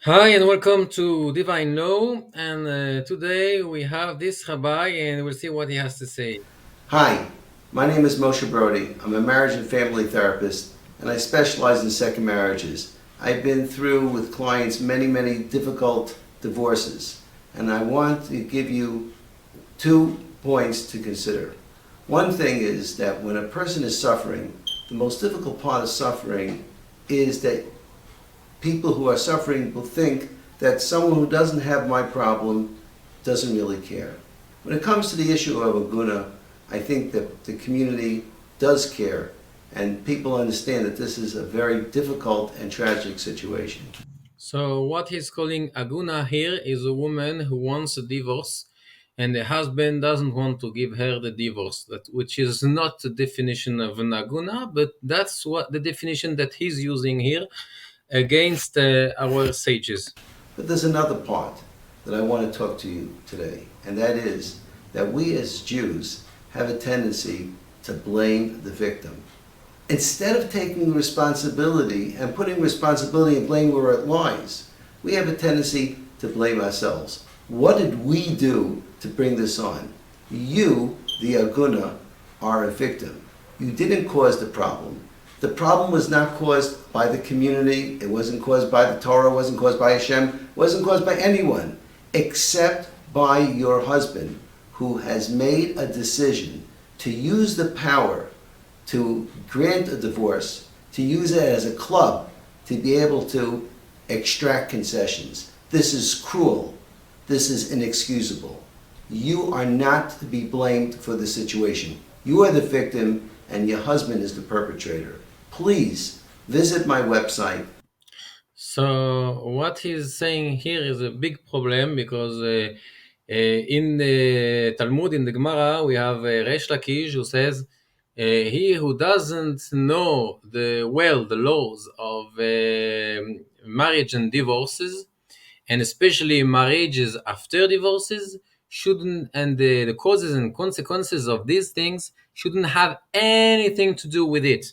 Hi and welcome to Divine Law. And today we have this rabbi, and we'll see what he has to say. Hi, my name is Moshe Brody. I'm a marriage and family therapist, and I specialize in second marriages. I've been through with clients many difficult divorces, and I want to give you 2 points to consider. One thing is that when a person is suffering, the most difficult part of suffering is that people who are suffering will think that someone who doesn't have my problem doesn't really care. When it comes to the issue of agunah, I think that the community does care and people understand that this is a very difficult and tragic situation. So, what he's calling agunah here is a woman who wants a divorce, and the husband doesn't want to give her the divorce, which is not the definition of an agunah, but that's what the definition that he's using here against our sages. But there's another part that I want to talk to you today, and that is that we as Jews have a tendency to blame the victim. Instead of taking responsibility and putting responsibility and blame where it lies, we have a tendency to blame ourselves. What did we do to bring this on? You, the agunah, are a victim. You didn't cause the problem. The problem was not caused by the community. It wasn't caused by the Torah. It wasn't caused by Hashem. It wasn't caused by anyone except by your husband, who has made a decision to use the power to grant a divorce, to use it as a club to be able to extract concessions. This is cruel. This is inexcusable. You are not to be blamed for the situation. You are the victim and your husband is the perpetrator. Please visit my website. So what he's saying here is a big problem because in the Talmud, in the Gemara, we have Reish Lakish who says, "He who doesn't know the laws of marriage and divorces, and especially marriages after divorces, shouldn't and the causes and consequences of these things shouldn't have anything to do with it."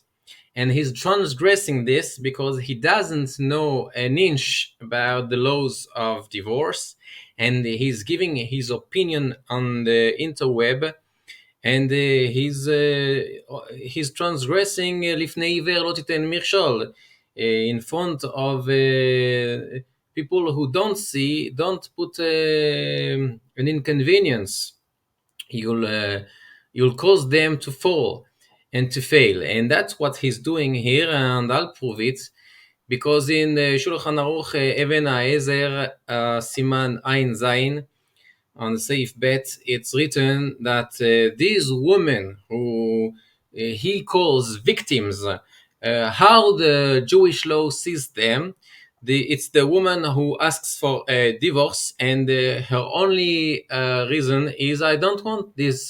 And he's transgressing this because he doesn't know an inch about the laws of divorce, and he's giving his opinion on the interweb, and he's transgressing לפני עיוור לא תיתן מכשול, in front of people who don't see, don't put an inconvenience. You'll cause them to fall and to fail, and that's what he's doing here, and I'll prove it because in Shulchan Aruch Even HaEzer Siman Ein Zayin on the Seif Bet, it's written that these women who he calls victims, how the Jewish law sees them, it's the woman who asks for a divorce, and her only reason is I don't want this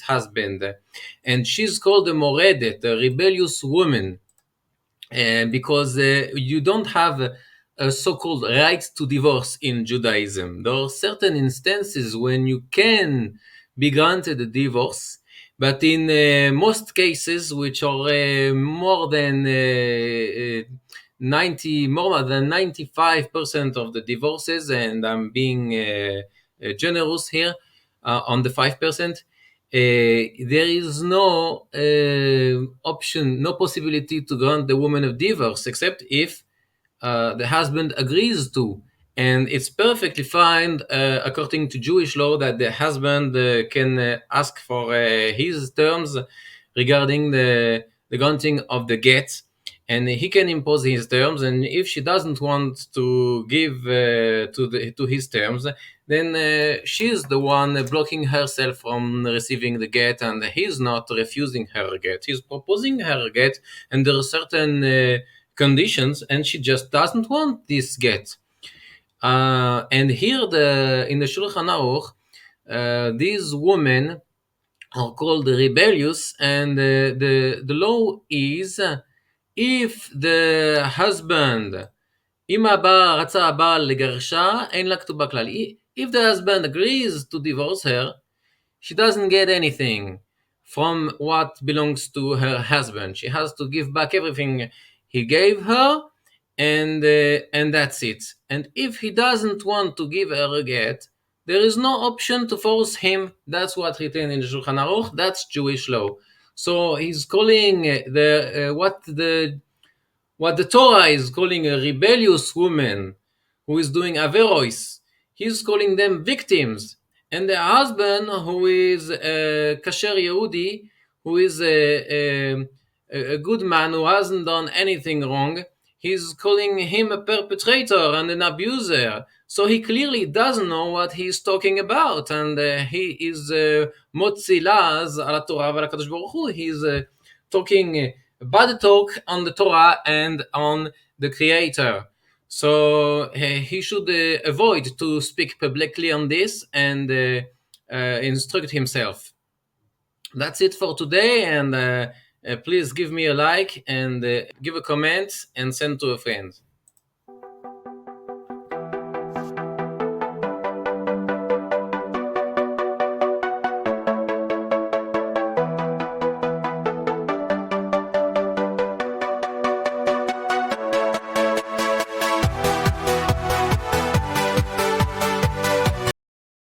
husband, and she's called a moredet, a rebellious woman, because you don't have a so-called right to divorce in Judaism. There are certain instances when you can be granted a divorce, but in most cases, which are more than 95% of the divorces, and I'm being generous here on the 5%. There is no option, no possibility to grant the woman a divorce except if the husband agrees to. And it's perfectly fine, according to Jewish law, that the husband can ask for his terms regarding the granting of the get, and he can impose his terms. And if she doesn't want to give to his terms, then she's the one blocking herself from receiving the get, and he's not refusing her get. He's proposing her get, and there are certain conditions, and she just doesn't want this get. And here, in the Shulchan Aruch, these women are called rebellious, and the law is if the husband, אם רצה הבעל לגרשה, אין לה כתובה כלל. If the husband agrees to divorce her, she doesn't get anything from what belongs to her husband. She has to give back everything he gave her, and that's it. And if he doesn't want to give her a get, there is no option to force him. That's what written in the Shulchan Aruch. That's Jewish law. So he's calling what the Torah is calling a rebellious woman who is doing averos. He's calling them victims, and the husband who is a kasher Yehudi, who is a good man who hasn't done anything wrong. He's calling him a perpetrator and an abuser. So he clearly doesn't know what he's talking about, and he is motzi laz ala Torah ועל הקדוש ברוך הוא. He's talking bad talk on the Torah and on the Creator. So he should avoid to speak publicly on this and instruct himself. That's it for today, and please give me a like and give a comment and send to a friend.